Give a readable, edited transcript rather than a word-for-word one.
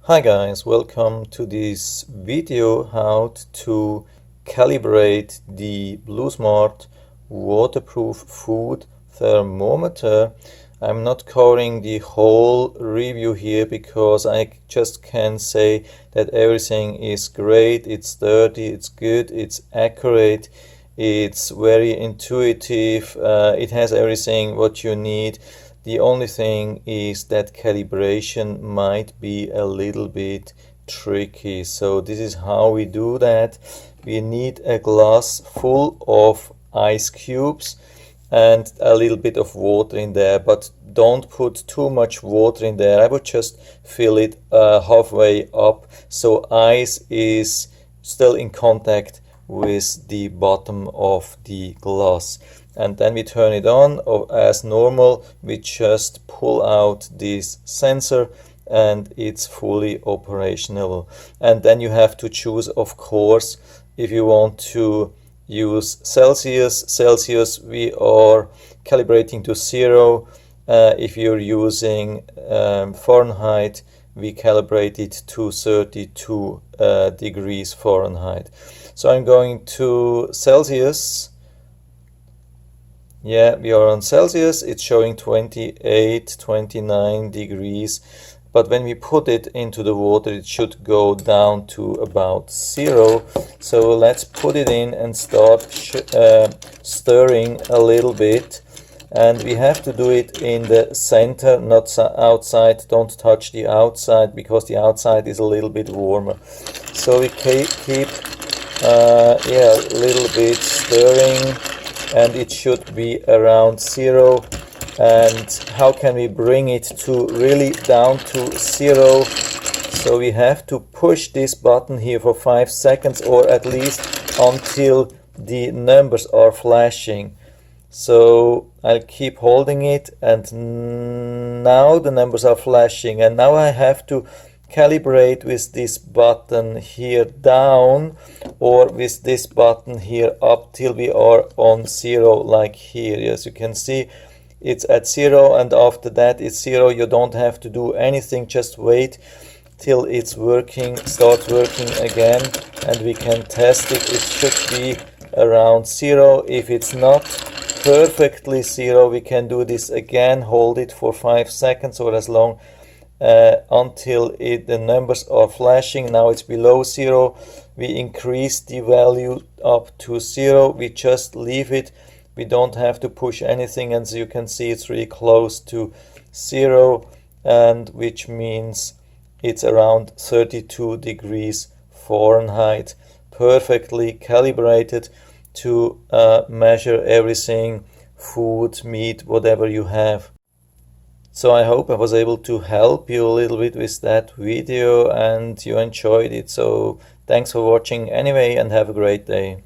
Hi guys, welcome to this video how to calibrate the Blusmart waterproof food thermometer. I'm not covering the whole review here because I just can say that everything is great, it's sturdy, it's good, it's accurate, it's very intuitive, it has everything what you need. The only thing is that calibration might be a little bit tricky. So this is how we do that. We need a glass full of ice cubes and a little bit of water in there, but don't put too much water in there. I would just fill it halfway up so ice is still in contact with the bottom of the glass. And then we turn it on as normal. We just pull out this sensor and it's fully operational. And then you have to choose, of course, if you want to use Celsius we are calibrating to 0. If you're using Fahrenheit, we calibrate it to 32 degrees Fahrenheit. So I'm going to Celsius. Yeah, we are on Celsius. It's showing 28, 29 degrees. But when we put it into the water, it should go down to about 0. So let's put it in and start stirring a little bit. And we have to do it in the center, not outside. Don't touch the outside because the outside is a little bit warmer. So we keep a little bit stirring, and it should be around 0. And how can we bring it to really down to 0? So we have to push this button here for 5 seconds, or at least until the numbers are flashing. So I'll keep holding it, and now the numbers are flashing, and now I have to calibrate with this button here down, or with this button here up till we are on 0, like here. As you can see, it's at 0, and after that it's 0. You don't have to do anything, just wait till it's working, start working again, and we can test it. It should be around 0. If it's not perfectly 0, we can do this again, hold it for 5 seconds or as long until the numbers are flashing. Now it's below 0. We increase the value up to 0. We just leave it. We don't have to push anything, and as you can see, it's really close to 0, and which means it's around 32 degrees Fahrenheit, perfectly calibrated to measure everything, food, meat, whatever you have. So I hope I was able to help you a little bit with that video and you enjoyed it. So thanks for watching anyway, and have a great day.